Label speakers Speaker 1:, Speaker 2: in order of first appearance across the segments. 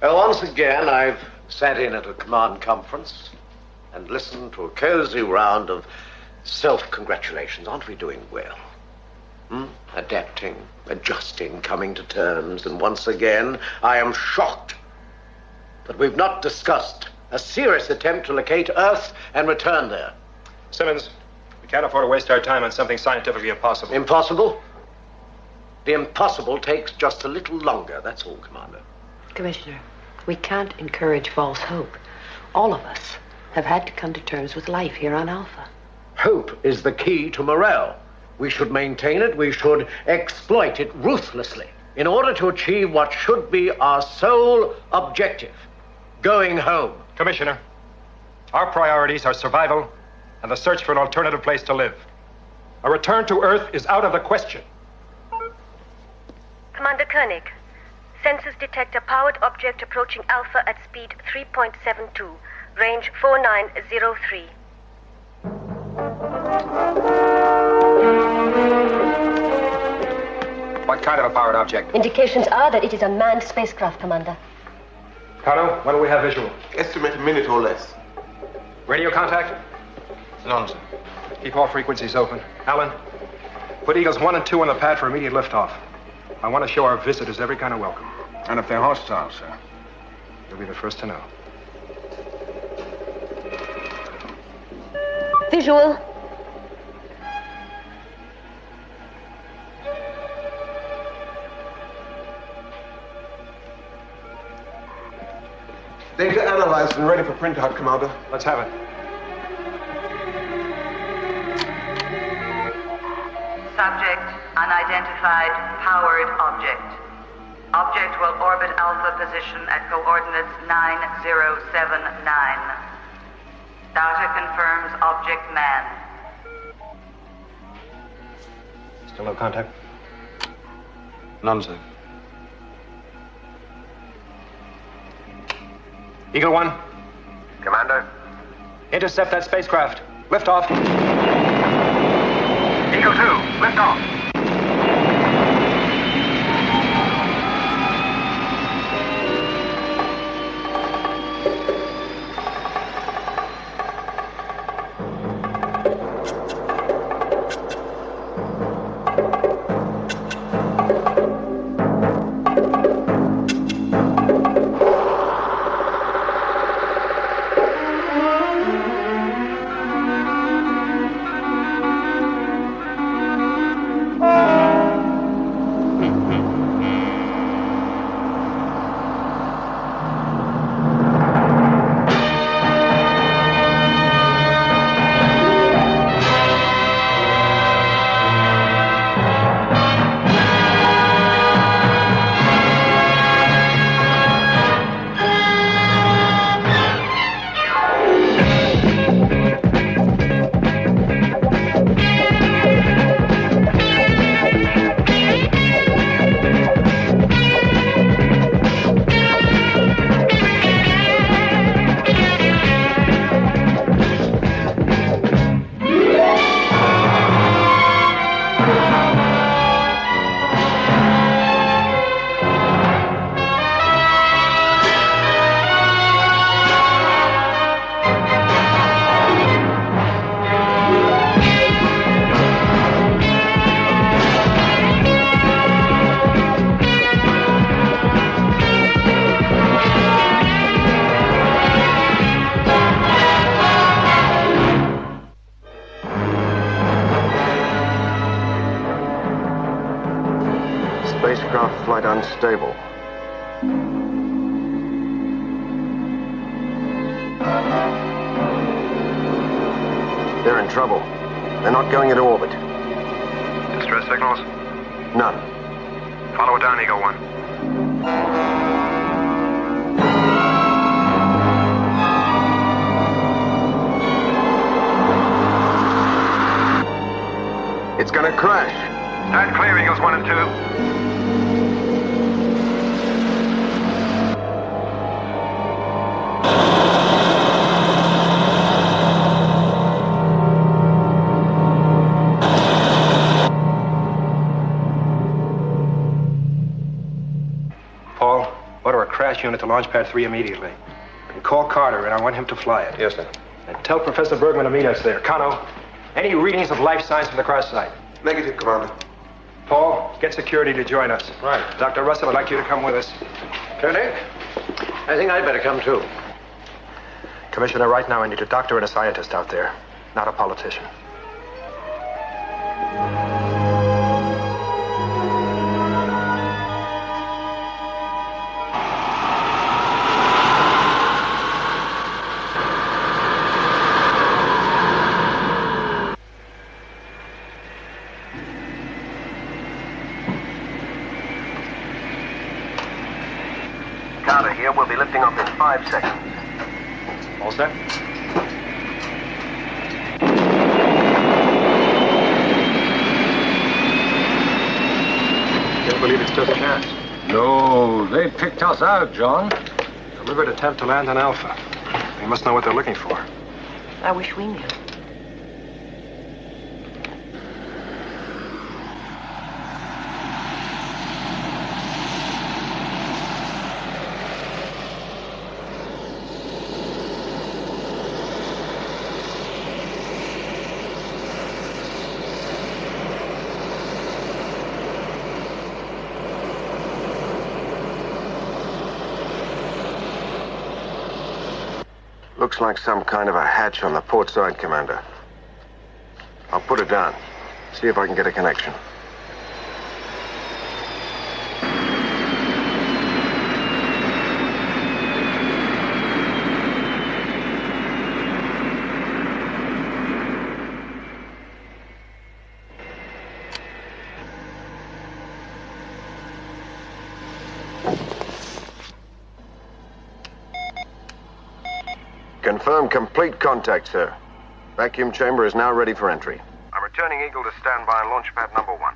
Speaker 1: Well, once again, I've sat in at a command conference and listened to a cozy round of self-congratulations. Aren't we doing well? Adapting, adjusting, coming to terms. And once again, I am shocked that we've not discussed a serious attempt to locate Earth and return there.
Speaker 2: Simmons, we can't afford to waste our time on something scientifically impossible.
Speaker 1: Impossible? The impossible takes just a little longer, that's all, Commander.
Speaker 3: Commissioner, we can't encourage false hope. All of us have had to come to terms with life here on Alpha.
Speaker 1: Hope is the key to morale. We should maintain it, we should exploit it ruthlessly in order to achieve what should be our sole objective, going home.
Speaker 2: Commissioner, our priorities are survival and the search for an alternative place to live. A return to Earth is out of the question.
Speaker 4: Commander Koenig, sensors detect a powered object approaching Alpha at speed 3.72, range 4903.
Speaker 2: What kind of a powered object?
Speaker 4: Indications are that it is a manned spacecraft, Commander.
Speaker 2: Carlo, when will we have visual?
Speaker 5: Estimate a minute or less.
Speaker 2: Radio contact?
Speaker 5: None, sir.
Speaker 2: Keep all frequencies open. Alan, put Eagles 1 and 2 on the pad for immediate liftoff. I want to show our visitors every kind of welcome.
Speaker 5: And if they're hostile, sir?
Speaker 2: You'll be the first to know.
Speaker 4: Visual.
Speaker 5: Data analyzed and ready for printout, Commander.
Speaker 2: Let's have it.
Speaker 6: Subject, unidentified, powered object. Object will orbit Alpha position at coordinates 9079. Data confirms object manned.
Speaker 2: Still no contact?
Speaker 5: None, sir.
Speaker 2: Eagle 1.
Speaker 5: Commander?
Speaker 2: Intercept that spacecraft. Liftoff.
Speaker 5: Eagle 2, liftoff.
Speaker 1: Spacecraft flight unstable. They're in trouble. They're not going into orbit.
Speaker 2: Distress signals?
Speaker 1: None.
Speaker 2: Follow it down, Eagle 1.
Speaker 1: It's gonna crash.
Speaker 2: Stand clear, Eagles 1 and 2. Paul, crash unit to launch pad 3 immediately. And call Carter, and I want him to fly it.
Speaker 5: Yes, sir.
Speaker 2: And tell Professor Bergman to meet us there. Kano, any readings of life signs from the crash site?
Speaker 5: Negative, Commander.
Speaker 2: Paul, get security to join us.
Speaker 1: Right.
Speaker 2: Dr. Russell, I'd like you to come with us.
Speaker 1: Koenig, I think I'd better come too.
Speaker 2: Commissioner, right now I need a doctor and a scientist out there, not a politician.
Speaker 5: Carter here. We'll be lifting off in 5 seconds.
Speaker 2: All set? Can't believe it stood a chance.
Speaker 7: No, they picked us out, John.
Speaker 2: Deliberate attempt to land on Alpha. They must know what they're looking for.
Speaker 3: I wish we knew.
Speaker 5: Looks like some kind of a hatch on the port side, Commander. I'll put it down. See if I can get a connection. Confirm complete contact, sir. Vacuum chamber is now ready for entry. I'm returning Eagle to standby on launch pad number 1.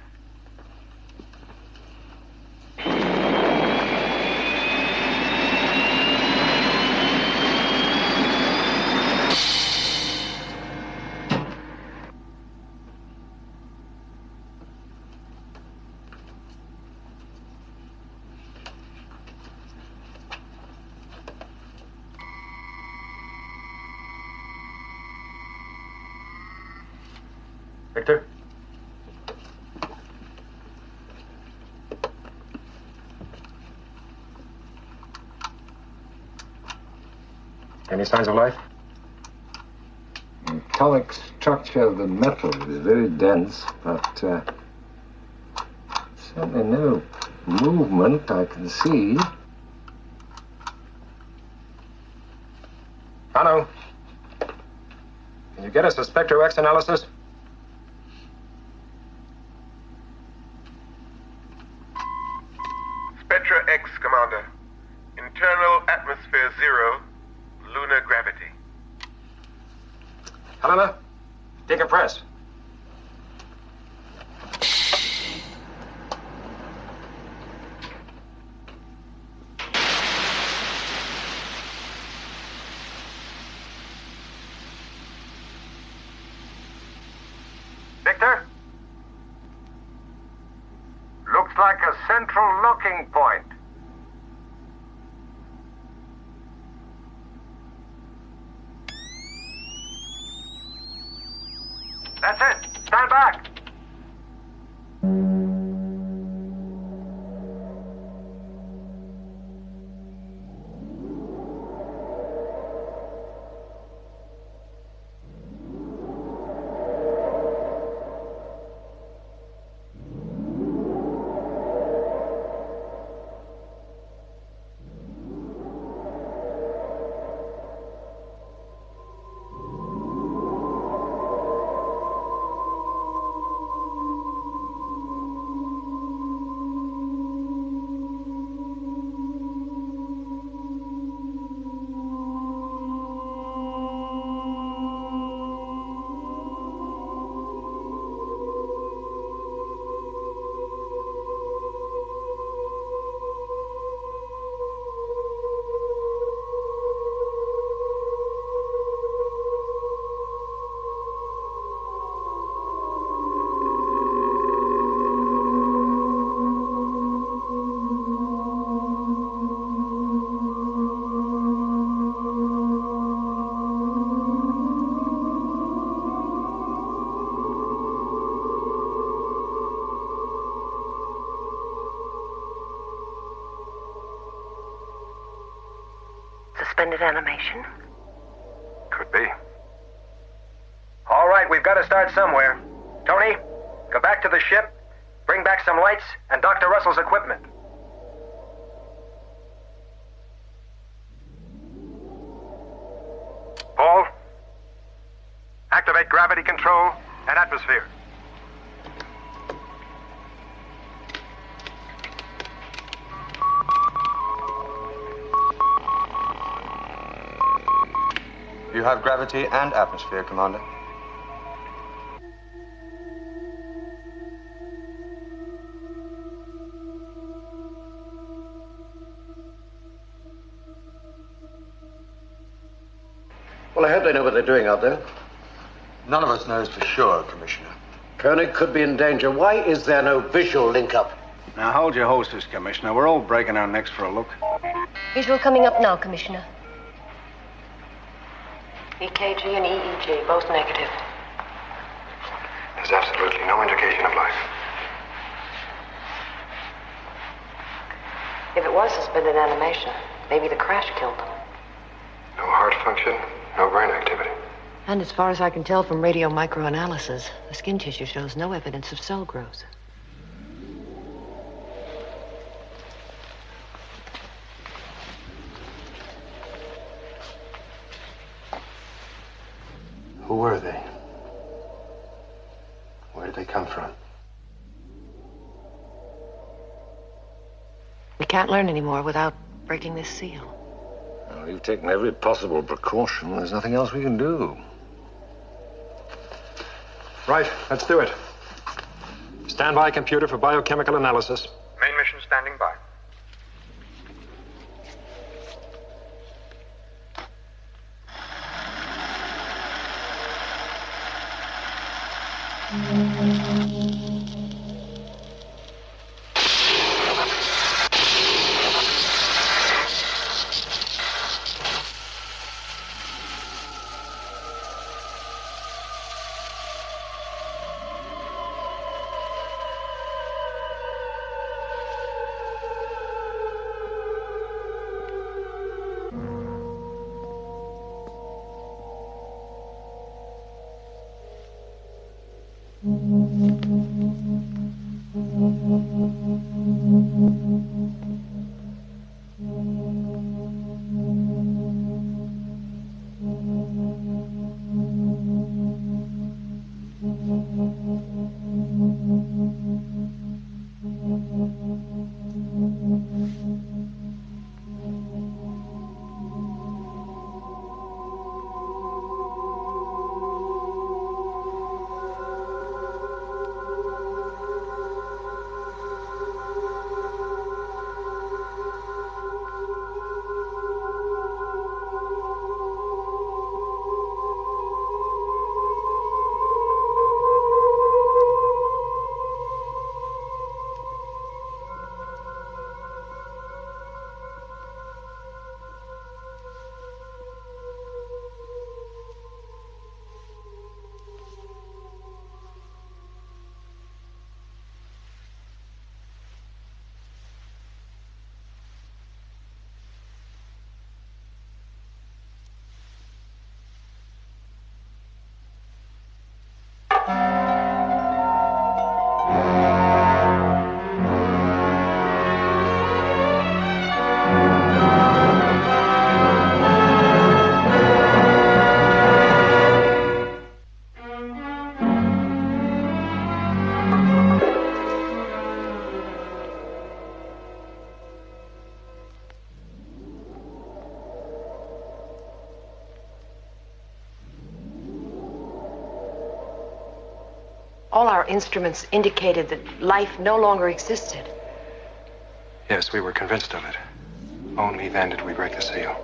Speaker 2: Victor? Any signs of life?
Speaker 7: Metallic structure of the metal is very dense, but certainly no movement I can see.
Speaker 2: Kano, can you get us a Spectro X analysis?
Speaker 5: Spectra X, Commander. Internal atmosphere 0, lunar gravity.
Speaker 2: Helena, decompress.
Speaker 7: Victor? Looks like a central locking point. That's it. Stand back.
Speaker 4: suspended animation?
Speaker 2: Could be. All right, we've got to start somewhere. Tony, go back to the ship, bring back some lights, and Dr. Russell's equipment. Paul, activate gravity control and atmosphere.
Speaker 8: You have gravity and atmosphere, Commander.
Speaker 1: Well, I hope they know what they're doing out there.
Speaker 8: None of us knows for sure, Commissioner.
Speaker 1: Koenig could be in danger. Why is there no visual link-up?
Speaker 9: Now, hold your horses, Commissioner. We're all breaking our necks for a look.
Speaker 4: Visual coming up now, Commissioner.
Speaker 3: EKG and EEG, both negative.
Speaker 8: There's absolutely no indication of life.
Speaker 3: If it was suspended animation, maybe the crash killed them.
Speaker 8: No heart function, no brain activity.
Speaker 3: And as far as I can tell from radio microanalysis, the skin tissue shows no evidence of cell growth.
Speaker 5: Who were they? Where did they come from?
Speaker 3: We can't learn anymore without breaking this seal.
Speaker 5: Well, we've taken every possible precaution. There's nothing else we can do.
Speaker 2: Right, let's do it. Stand by, computer, for biochemical analysis.
Speaker 8: Main mission standing by.
Speaker 3: All our instruments indicated that life no longer existed.
Speaker 2: Yes, we were convinced of it. Only then did we break the seal.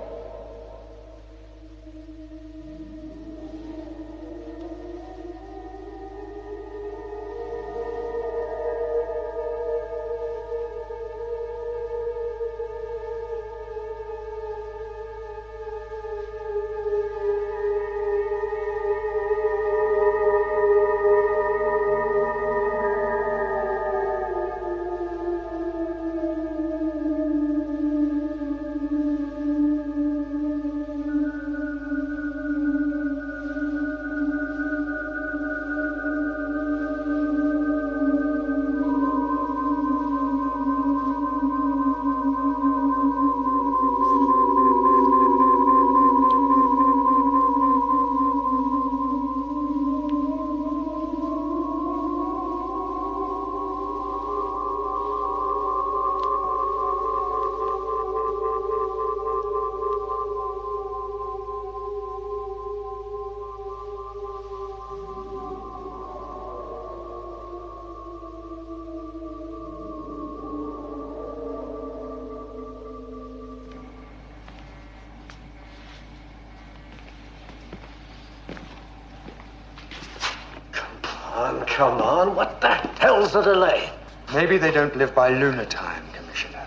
Speaker 1: come on. What the hell's the delay?
Speaker 10: Maybe they don't live by lunar time, Commissioner.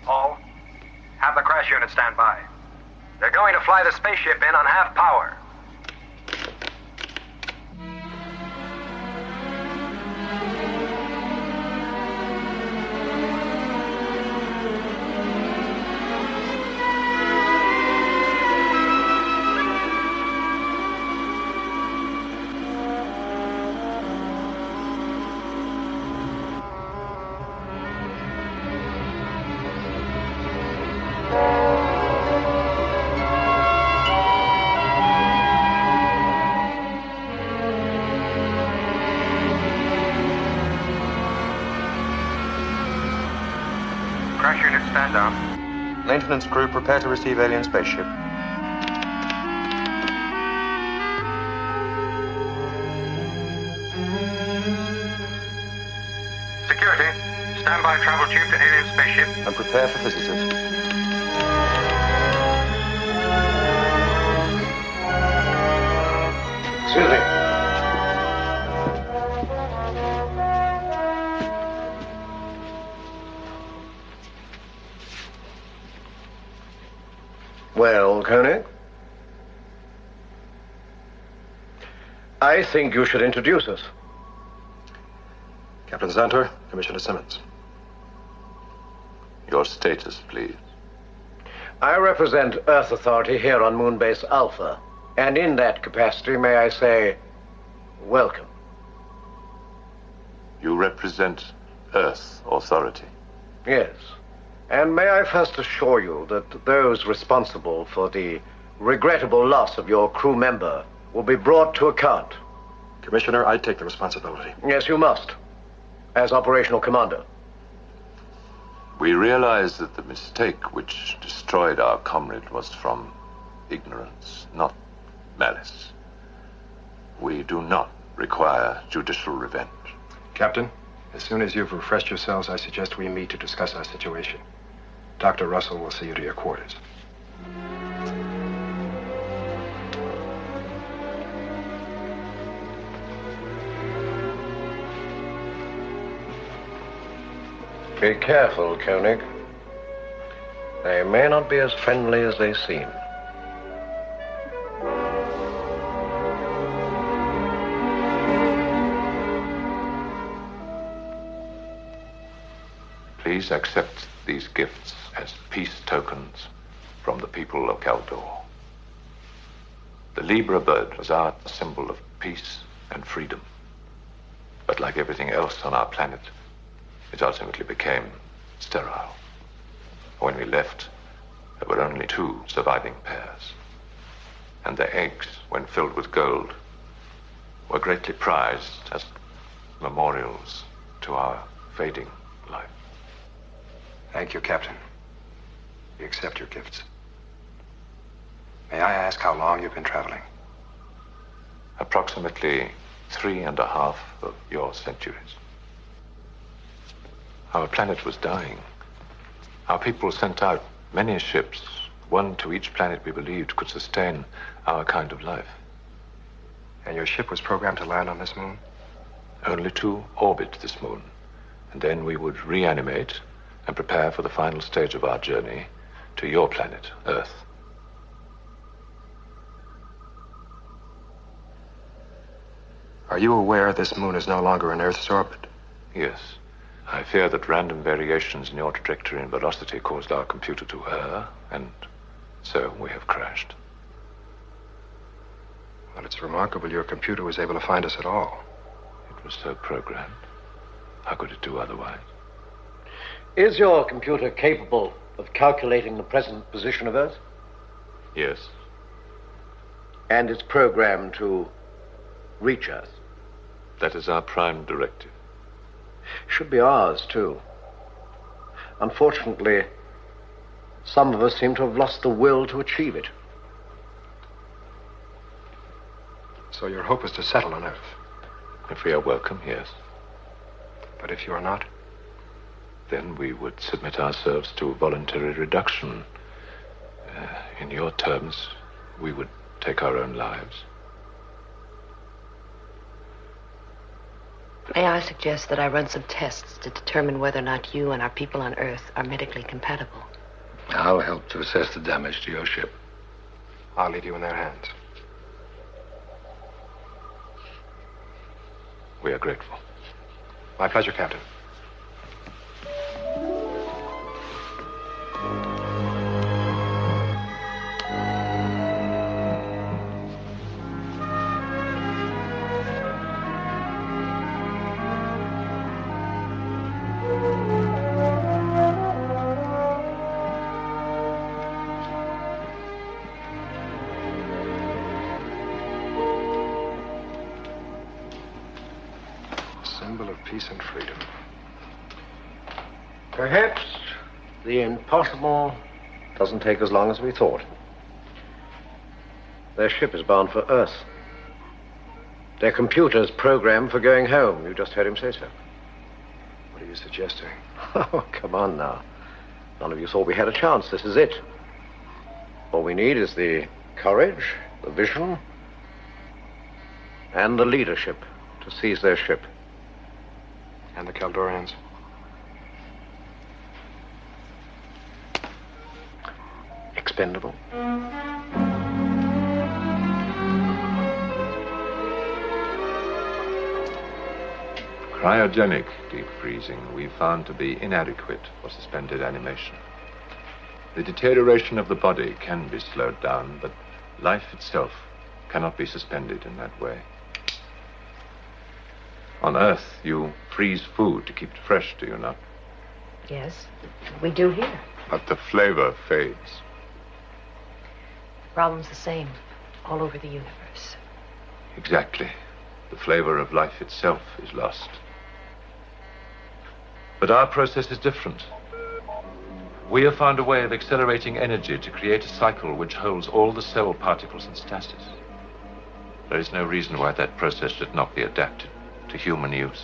Speaker 2: Paul, have the crash unit stand by. They're going to fly the spaceship in on half power. Crash unit stand down.
Speaker 10: Maintenance crew, prepare to receive alien spaceship.
Speaker 2: Security, stand by travel tube to alien spaceship.
Speaker 10: And prepare for visitors.
Speaker 1: Excuse me. Well, Koenig? I think you should introduce us.
Speaker 5: Captain Zantor, Commissioner Simmons.
Speaker 11: Your status, please.
Speaker 1: I represent Earth Authority here on Moonbase Alpha. And in that capacity, may I say, welcome.
Speaker 11: You represent Earth Authority?
Speaker 1: Yes. And may I first assure you that those responsible for the regrettable loss of your crew member will be brought to account.
Speaker 5: Commissioner, I take the responsibility.
Speaker 1: Yes, you must. As operational commander.
Speaker 11: We realize that the mistake which destroyed our comrade was from ignorance, not malice. We do not require judicial revenge.
Speaker 5: Captain, as soon as you've refreshed yourselves, I suggest we meet to discuss our situation. Dr. Russell will see you to your quarters.
Speaker 1: Be careful, Koenig. They may not be as friendly as they seem.
Speaker 11: Please accept these gifts as peace tokens from the people of Kaldor. The Libra bird was our symbol of peace and freedom. But like everything else on our planet, it ultimately became sterile. When we left, there were only 2 surviving pairs. And their eggs, when filled with gold, were greatly prized as memorials to our fading life.
Speaker 5: Thank you, Captain. We accept your gifts. May I ask how long you've been traveling?
Speaker 11: Approximately 3.5 of your centuries. Our planet was dying. Our people sent out many ships, one to each planet we believed could sustain our kind of life.
Speaker 5: And your ship was programmed to land on this moon?
Speaker 11: Only to orbit this moon. And then we would reanimate and prepare for the final stage of our journey to your planet, Earth.
Speaker 5: Are you aware this moon is no longer in Earth's orbit?
Speaker 11: Yes. I fear that random variations in your trajectory and velocity caused our computer to err, and so we have crashed.
Speaker 5: Well, it's remarkable your computer was able to find us at all.
Speaker 11: It was so programmed. How could it do otherwise?
Speaker 1: Is your computer capable of calculating the present position of Earth?
Speaker 11: Yes.
Speaker 1: And it's programmed to reach Earth?
Speaker 11: That is our prime directive.
Speaker 1: Should be ours, too. Unfortunately, some of us seem to have lost the will to achieve it.
Speaker 5: So your hope is to settle on Earth?
Speaker 11: If we are welcome, yes.
Speaker 5: But if you are not?
Speaker 11: Then we would submit ourselves to voluntary reduction. In your terms, we would take our own lives.
Speaker 3: May I suggest that I run some tests to determine whether or not you and our people on Earth are medically compatible?
Speaker 8: I'll help to assess the damage to your ship.
Speaker 2: I'll leave you in their hands.
Speaker 11: We are grateful.
Speaker 2: My pleasure, Captain. Symbol of peace and freedom.
Speaker 1: Perhaps the impossible doesn't take as long as we thought. Their ship is bound for Earth. Their computer's programmed for going home. You just heard him say so.
Speaker 2: What are you suggesting?
Speaker 1: Oh, come on now. None of you thought we had a chance. This is it. All we need is the courage, the vision, and the leadership to seize their ship.
Speaker 2: And the Keldorians?
Speaker 1: Expendable.
Speaker 11: Cryogenic deep freezing we found to be inadequate for suspended animation. The deterioration of the body can be slowed down, but life itself cannot be suspended in that way. On Earth, you freeze food to keep it fresh, do you not?
Speaker 3: Yes, we do here.
Speaker 11: But the flavor fades.
Speaker 3: The problem's the same all over the universe.
Speaker 11: Exactly. The flavor of life itself is lost. But our process is different. We have found a way of accelerating energy to create a cycle which holds all the cell particles in stasis. There is no reason why that process should not be adapted to human use.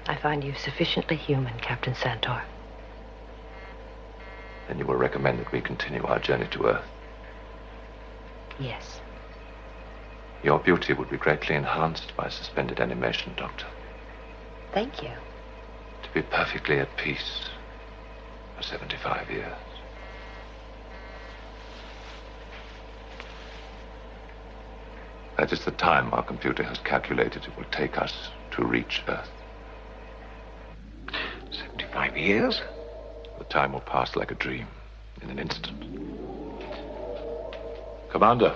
Speaker 3: I find you sufficiently human, Captain Santor.
Speaker 11: Then you will recommend that we continue our journey to Earth.
Speaker 3: Yes.
Speaker 11: Your beauty would be greatly enhanced by suspended animation, Doctor.
Speaker 3: Thank you.
Speaker 11: To be perfectly at peace for 75 years. That is the time our computer has calculated it will take us to reach Earth.
Speaker 1: 75 years?
Speaker 11: The time will pass like a dream, in an instant. Commander,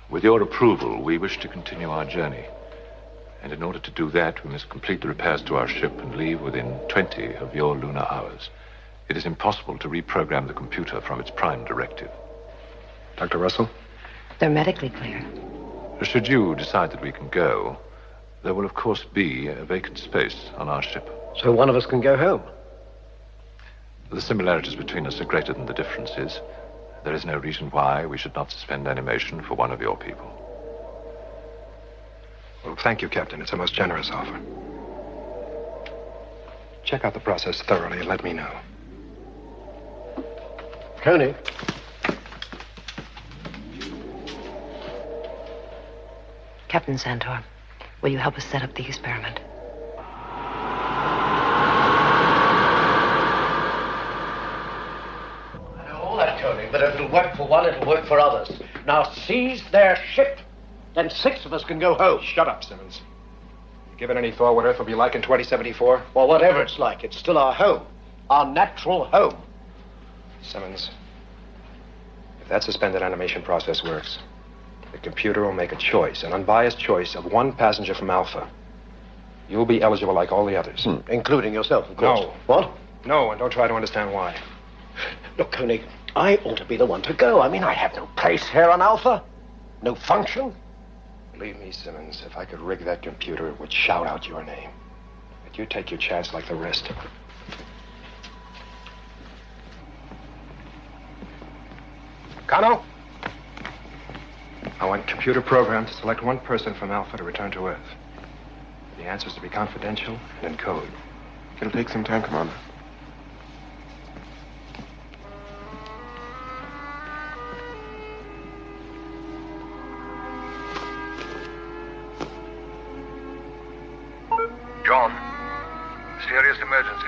Speaker 11: with your approval, we wish to continue our journey. And in order to do that, we must complete the repairs to our ship and leave within 20 of your lunar hours. It is impossible to reprogram the computer from its prime directive.
Speaker 2: Dr. Russell?
Speaker 3: They're medically clear.
Speaker 11: Should you decide that we can go, there will of course be a vacant space on our ship.
Speaker 1: So one of us can go home?
Speaker 11: The similarities between us are greater than the differences. There is no reason why we should not suspend animation for one of your people.
Speaker 2: Well, thank you, Captain. It's a most generous offer. Check out the process thoroughly and let me know.
Speaker 1: Coney.
Speaker 3: Captain Santor, will you help us set up the experiment?
Speaker 1: I know all that, Coney, but if it'll work for one, it'll work for others. Now seize their ship. Then 6 of us can go home.
Speaker 2: Shut up, Simmons. You given any thought what Earth will be like in 2074?
Speaker 1: Well, whatever it's like, it's still our home. Our natural home.
Speaker 2: Simmons, if that suspended animation process works, the computer will make a choice, an unbiased choice of one passenger from Alpha. You'll be eligible like all the others.
Speaker 1: Including yourself, of course.
Speaker 2: No.
Speaker 1: What?
Speaker 2: No, and don't try to understand why.
Speaker 1: Look, Koenig, I ought to be the one to go. I mean, I have no place here on Alpha. No function.
Speaker 2: Believe me, Simmons, if I could rig that computer, it would shout out your name. But you take your chance like the rest. Kano? I want computer program to select one person from Alpha to return to Earth. The answers to be confidential and in code.
Speaker 5: It'll take some time, Commander.
Speaker 8: John, serious emergency.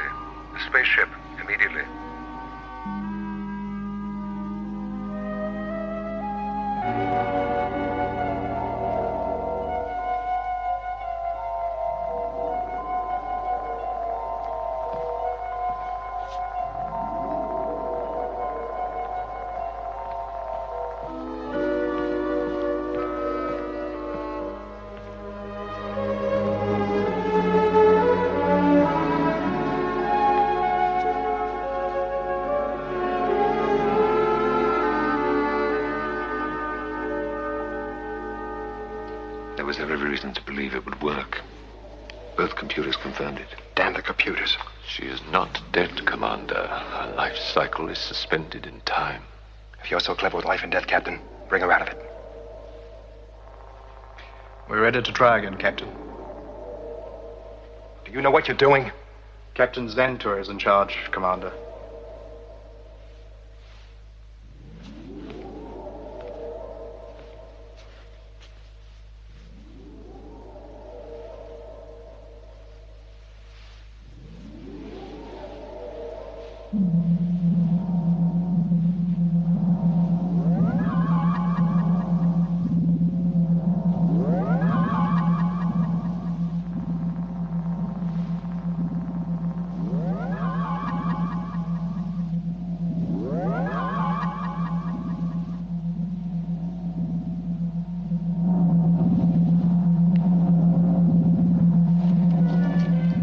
Speaker 8: The spaceship, immediately.
Speaker 5: There was every reason to believe it would work. Both computers confirmed it.
Speaker 2: Damn the computers.
Speaker 11: She is not dead, Commander. Her life cycle is suspended in time.
Speaker 2: If you're so clever with life and death, Captain, bring her out of it.
Speaker 9: We're ready to try again, Captain.
Speaker 2: Do you know what you're doing?
Speaker 9: Captain Zentor is in charge, Commander.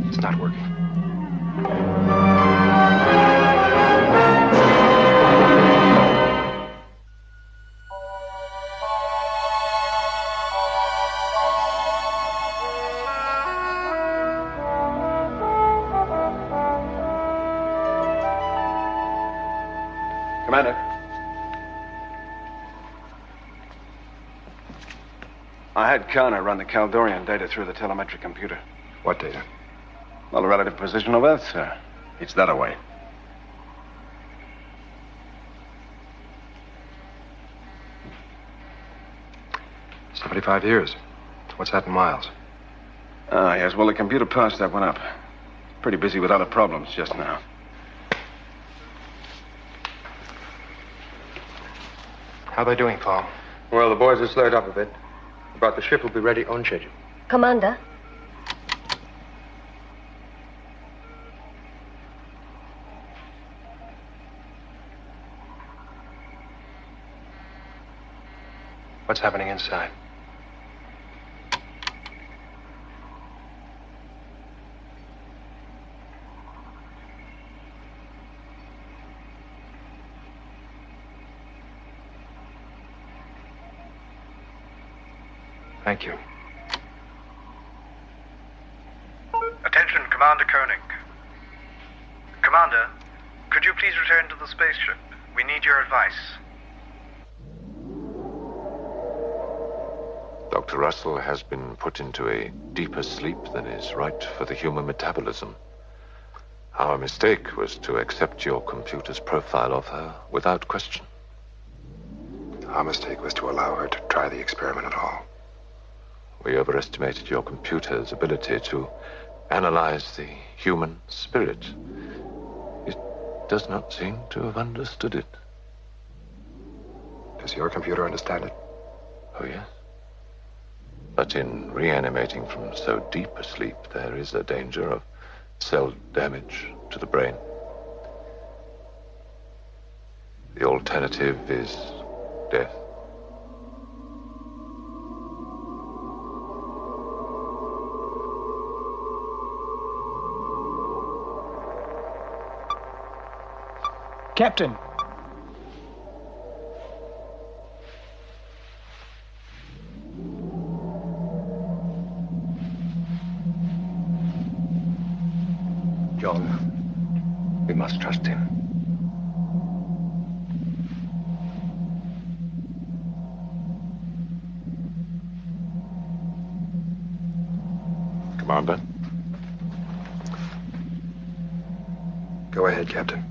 Speaker 2: It's not working.
Speaker 9: Commander. I had Kana run the Caldorian data through the telemetric computer.
Speaker 2: What data?
Speaker 9: Well, the relative position of Earth, sir. It's that away.
Speaker 2: $75 years. What's that in miles?
Speaker 9: Ah, yes. Well, the computer passed that one up. Pretty busy with other problems just now.
Speaker 2: How are they doing, Paul?
Speaker 10: Well, the boys are slowed up a bit. But the ship will be ready on schedule.
Speaker 4: Commander?
Speaker 2: What's happening inside? Thank you.
Speaker 8: Attention, Commander Koenig. Commander, could you please return to the spaceship? We need your advice.
Speaker 11: Dr. Russell has been put into a deeper sleep than is right for the human metabolism. Our mistake was to accept your computer's profile of her without question.
Speaker 2: Our mistake was to allow her to try the experiment at all.
Speaker 11: We overestimated your computer's ability to analyze the human spirit. It does not seem to have understood it.
Speaker 2: Does your computer understand it?
Speaker 11: Oh, yes. But in reanimating from so deep a sleep, there is a danger of cell damage to the brain. The alternative is death.
Speaker 12: Captain.
Speaker 2: John, we must trust him.
Speaker 11: Commander?
Speaker 2: Go ahead, Captain.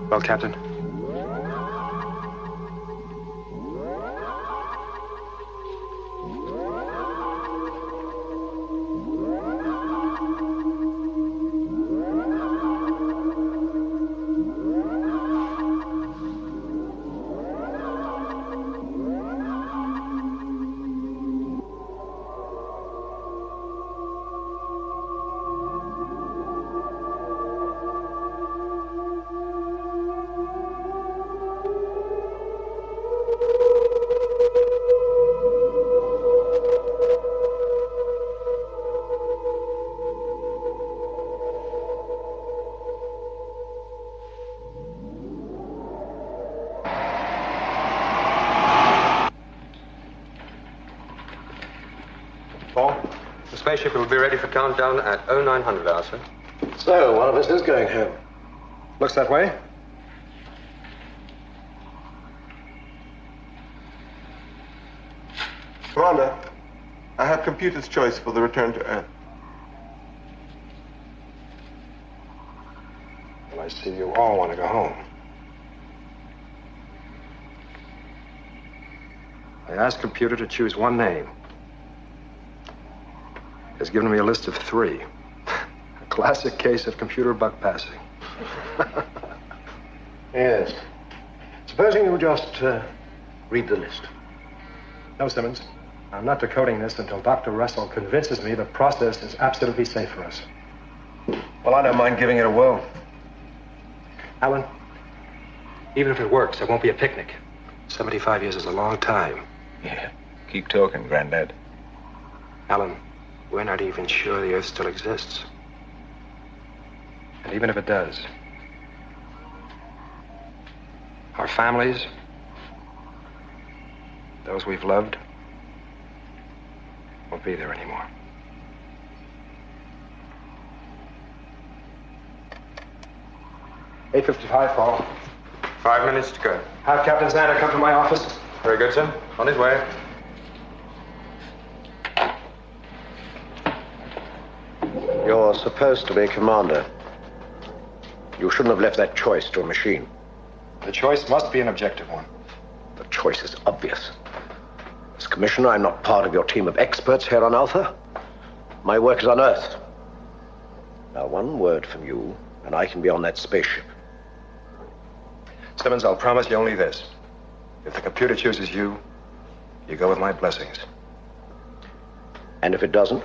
Speaker 2: Well, Captain?
Speaker 10: The spaceship will be ready for countdown at 0900 hours, sir.
Speaker 1: So, one of us is going home.
Speaker 2: Looks that way.
Speaker 5: Commander, I have computer's choice for the return to Earth.
Speaker 2: Well, I see you all want to go home. I asked computer to choose one name. It's given me a list of 3. A classic case of computer buck passing.
Speaker 1: Yes. Supposing you just read the list.
Speaker 2: No, Simmons. I'm not decoding this until Dr. Russell convinces me the process is absolutely safe for us.
Speaker 5: Well, I don't mind giving it a whirl.
Speaker 2: Alan, even if it works, it won't be a picnic. 75 years is a long time.
Speaker 5: Yeah. Keep talking, Granddad.
Speaker 2: Alan, we're not even sure the Earth still exists. And even if it does, our families, those we've loved, won't be there anymore. $8:55, Paul.
Speaker 10: 5 minutes to go.
Speaker 2: Have Captain Xander come to my office.
Speaker 10: Very good, sir. On his way.
Speaker 1: You're supposed to be commander. You shouldn't have left that choice to a machine.
Speaker 2: The choice must be an objective one.
Speaker 1: The choice is obvious. As commissioner, I'm not part of your team of experts here on Alpha. My work is on Earth. Now, one word from you, and I can be on that spaceship.
Speaker 2: Simmons, I'll promise you only this. If the computer chooses you, you go with my blessings.
Speaker 1: And if it doesn't?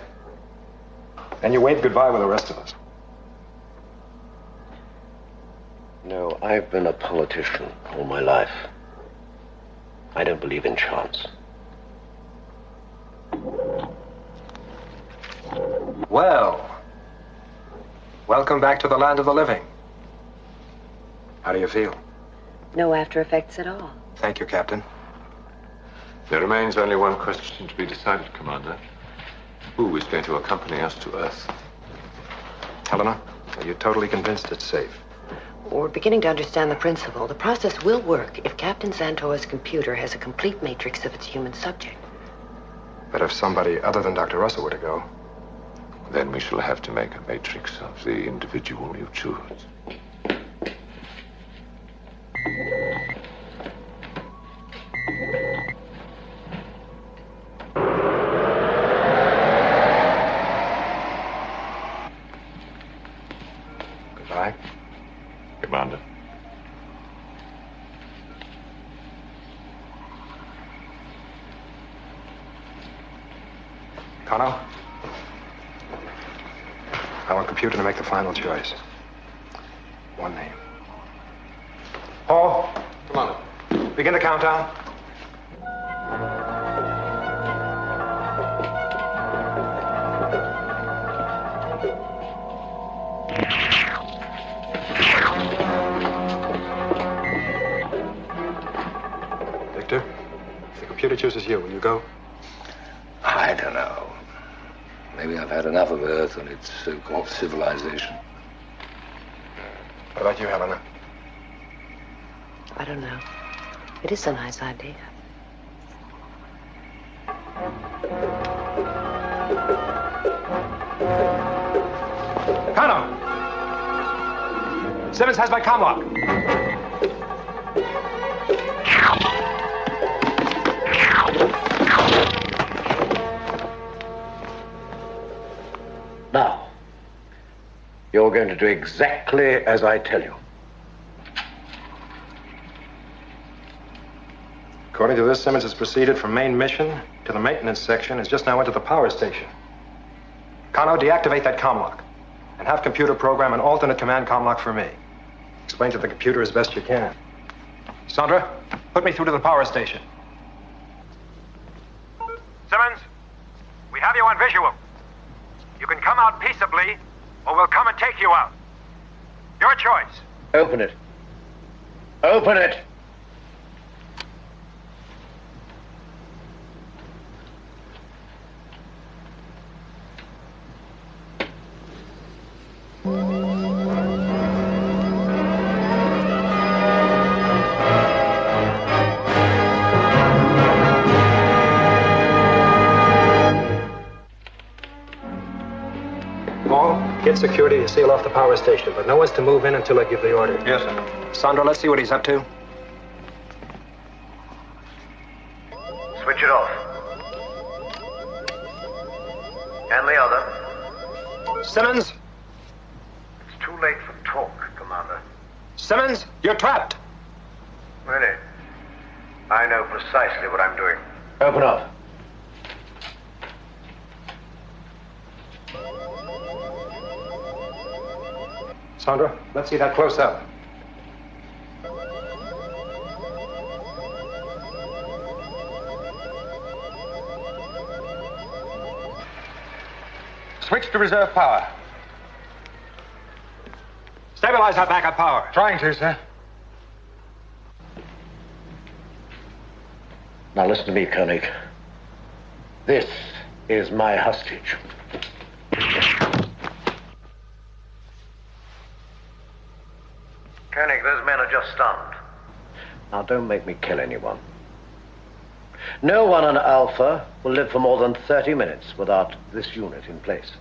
Speaker 2: Then you wave goodbye with the rest of us.
Speaker 1: No, I've been a politician all my life. I don't believe in chance.
Speaker 2: Well, welcome back to the land of the living. How do you feel?
Speaker 3: No after effects at all.
Speaker 2: Thank you, Captain.
Speaker 11: There remains only one question to be decided, Commander. Who is going to accompany us to Earth?
Speaker 2: Helena, are you totally convinced it's safe?
Speaker 3: We're beginning to understand the principle. The process will work if Captain Santoa's computer has a complete matrix of its human subject.
Speaker 2: But if somebody other than Dr. Russell were to go?
Speaker 11: Then we shall have to make a matrix of the individual you choose.
Speaker 2: Goodbye.
Speaker 11: Commander.
Speaker 2: Connell? I want computer to make the final choice. One name. Paul?
Speaker 10: Commander.
Speaker 2: Begin the countdown. go?
Speaker 7: I don't know. Maybe I've had enough of Earth and its so-called civilization.
Speaker 2: What about you, Helena?
Speaker 3: I don't know. It is a nice idea.
Speaker 2: Kano! Simmons has my comlock.
Speaker 1: Now, you're going to do exactly as I tell you.
Speaker 2: According to this, Simmons has proceeded from main mission to the maintenance section and has just now went to the power station. Kano, deactivate that comlock and have computer program an alternate command comlock for me. Explain to the computer as best you can. Sandra, put me through to the power station.
Speaker 12: Simmons, we have you on visual. You can come out peaceably, or we'll come and take you out. Your choice.
Speaker 1: Open it. Open it!
Speaker 2: Get security to seal off the power station, but no one's to move in until I give the order.
Speaker 9: Yes, sir.
Speaker 2: Sandra, let's see what he's up to.
Speaker 1: Switch it off. And the other.
Speaker 2: Simmons!
Speaker 1: It's too late for talk, Commander.
Speaker 2: Simmons, you're trapped.
Speaker 1: Really? I know precisely what I'm doing. Open up.
Speaker 2: Sandra, let's see that close up.
Speaker 12: Switch to reserve power.
Speaker 2: Stabilize our backup power.
Speaker 12: Trying to, sir.
Speaker 1: Now listen to me, Koenig. This is my hostage. Koenig, those men are just stunned. Now, don't make me kill anyone. No one on Alpha will live for more than 30 minutes without this unit in place.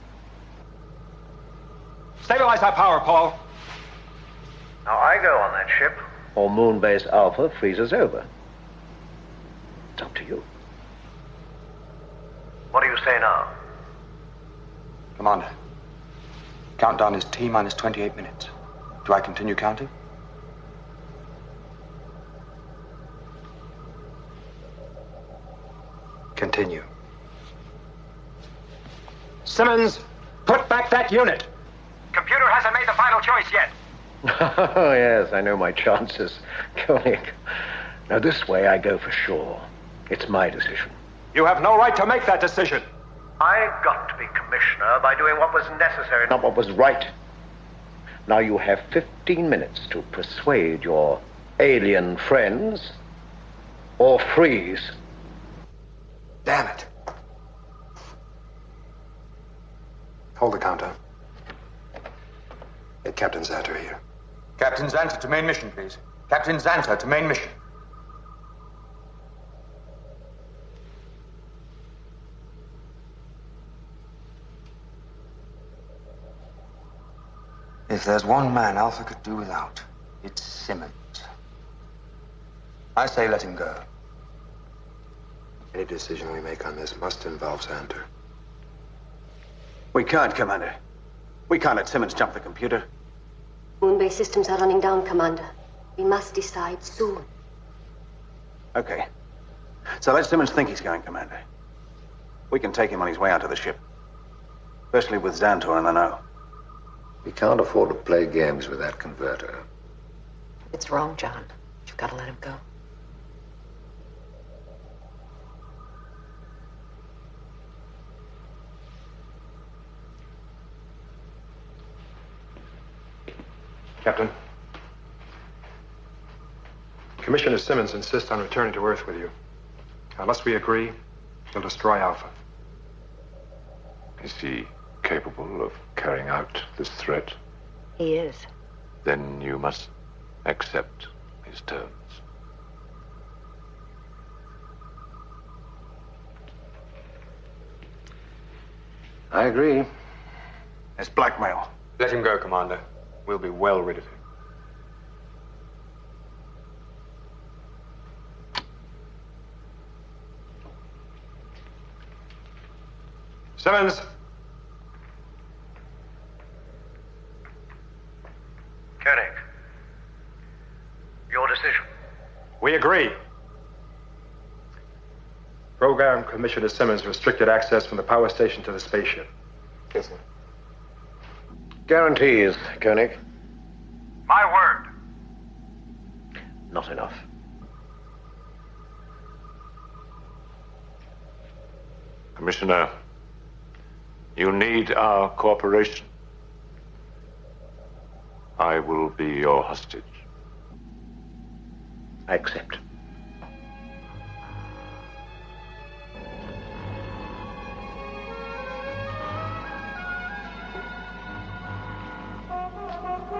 Speaker 2: Stabilize our power, Paul.
Speaker 1: Now, I go on that ship, or Moonbase Alpha freezes over. It's up to you. What do you say now?
Speaker 10: Commander, countdown is T-minus 28 minutes. Do I continue counting?
Speaker 2: Continue. Simmons, put back that unit.
Speaker 12: Computer hasn't made the final choice yet.
Speaker 1: Oh, yes, I know my chances, Koenig. Now, this way I go for sure. It's my decision.
Speaker 2: You have no right to make that decision.
Speaker 1: I got to be commissioner by doing what was necessary, not what was right. Now you have 15 minutes to persuade your alien friends or freeze.
Speaker 2: Damn it. Hold the countdown. Get Captain Zanter here.
Speaker 10: Captain Zanter to main mission, please. Captain Zanter to main mission. If there's one man Alpha could do without, it's Simmons. I say let him go.
Speaker 2: Any decision we make on this must involve Zanter.
Speaker 13: We can't, Commander. We can't let Simmons jump the computer.
Speaker 14: Moonbase systems are running down, Commander. We must decide soon.
Speaker 13: Okay. So let Simmons think he's going, Commander. We can take him on his way out to the ship. Especially with Zantor in the know.
Speaker 7: We can't afford to play games with that converter.
Speaker 3: It's wrong, John. You've got to let him go.
Speaker 2: Captain. Commissioner Simmons insists on returning to Earth with you. Unless we agree, He'll destroy Alpha.
Speaker 11: Is he capable of carrying out this threat?
Speaker 3: He is.
Speaker 11: Then you must accept his terms.
Speaker 13: I agree.
Speaker 10: It's blackmail. Let him go, Commander. We'll be well rid of him. Simmons!
Speaker 12: Koenig. Your decision.
Speaker 2: We agree. Program Commissioner Simmons restricted access from the power station to the spaceship.
Speaker 13: Yes, sir.
Speaker 1: Guarantees, Koenig.
Speaker 12: My word.
Speaker 1: Not enough.
Speaker 11: Commissioner, you need our cooperation. I will be your hostage.
Speaker 1: I accept.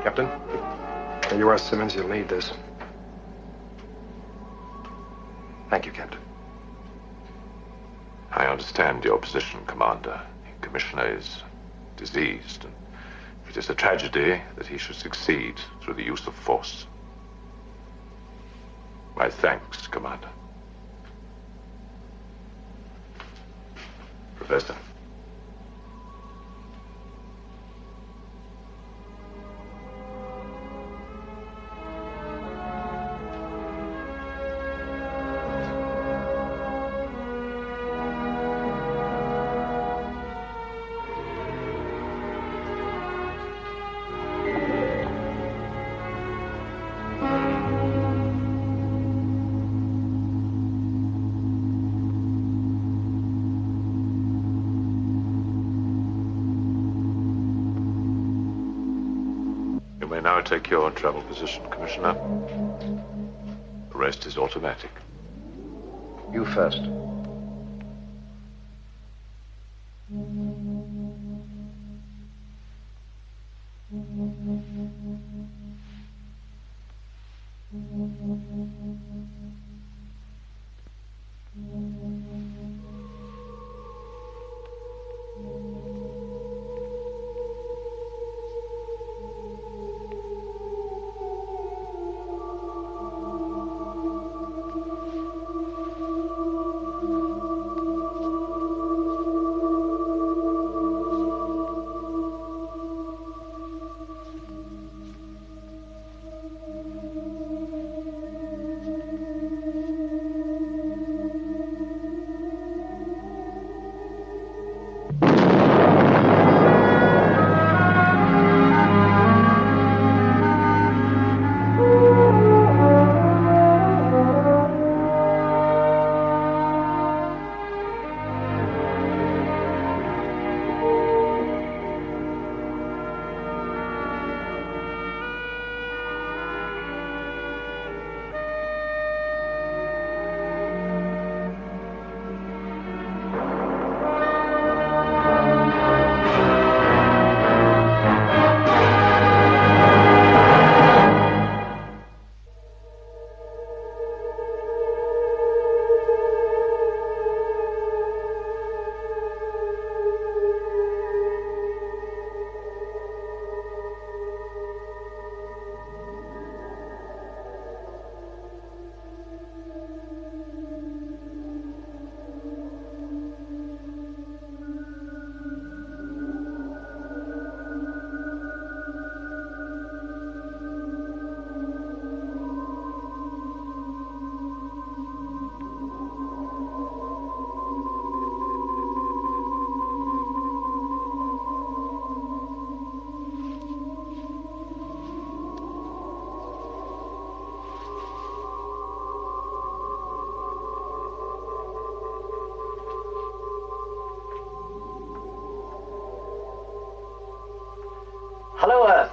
Speaker 2: Captain, here you are, Simmons. You'll need this. Thank you, Captain.
Speaker 11: I understand your position, Commander. The Commissioner is diseased, and it is a tragedy that he should succeed through the use of force. My thanks, Commander. Professor. Now take your travel position, Commissioner. The rest is automatic.
Speaker 1: You first. Hello, Earth.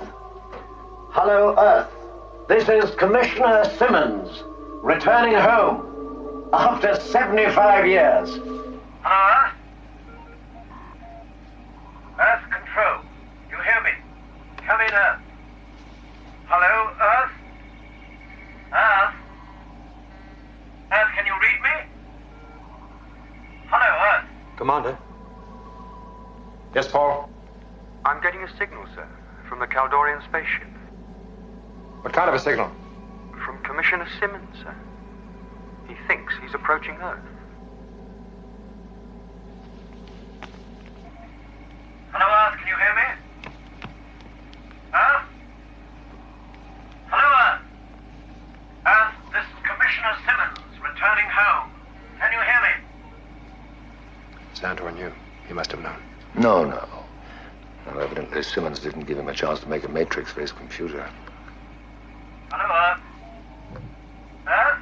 Speaker 1: Hello, Earth. This is Commissioner Simmons, returning home after 75 years.
Speaker 10: Commander?
Speaker 2: Yes, Paul?
Speaker 10: I'm getting a signal, sir, from the Caldorian spaceship.
Speaker 2: What kind of a signal?
Speaker 10: From Commissioner Simmons, sir. He thinks he's approaching Earth.
Speaker 12: Hello, Earth, can you hear me? Earth? Hello, Earth. Earth, this is Commissioner Simmons, returning home. Can you hear me?
Speaker 2: Xantor knew. He must have known.
Speaker 7: No. Well, evidently Simmons didn't give him a chance to make a matrix for his computer.
Speaker 12: Hello, Earth. Earth?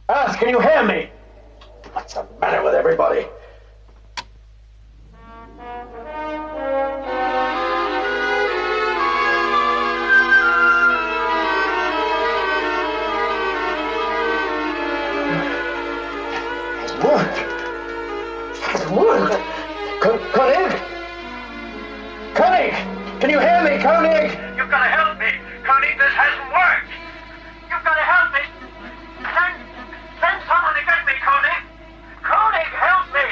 Speaker 1: Earth, can you hear me? What's the matter with everybody? It hasn't worked. Koenig? Koenig! Can you hear me, Koenig?
Speaker 12: You've got to help me. Koenig, this hasn't worked. You've got to help me. Send someone to get me, Koenig. Koenig, help me.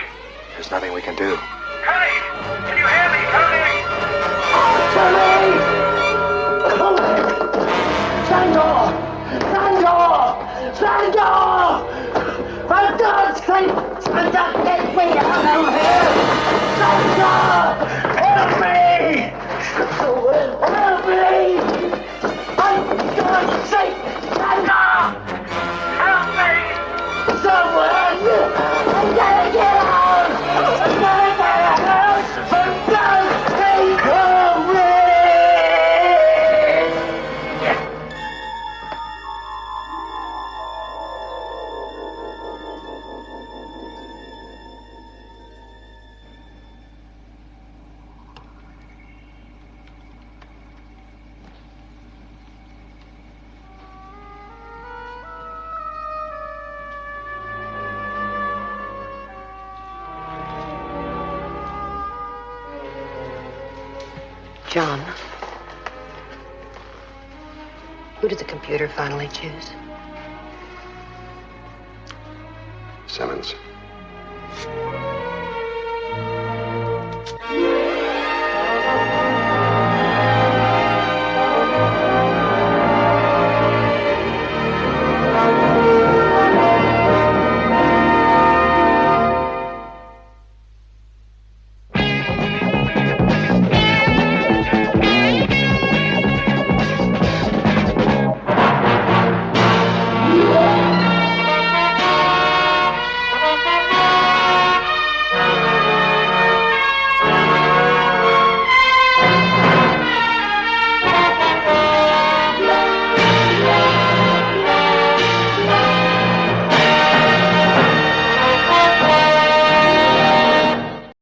Speaker 2: There's nothing we can do.
Speaker 12: Koenig, can you hear me, Koenig?
Speaker 1: Xantor! For God's sake, Xantor, get me out of here! Xantor! Help me! Help me! For God's sake, Xantor! Help me! Someone! I'm gonna get out! I'm gonna get out! For God's sake, help me!
Speaker 3: John, who did the computer finally choose?
Speaker 2: Simmons.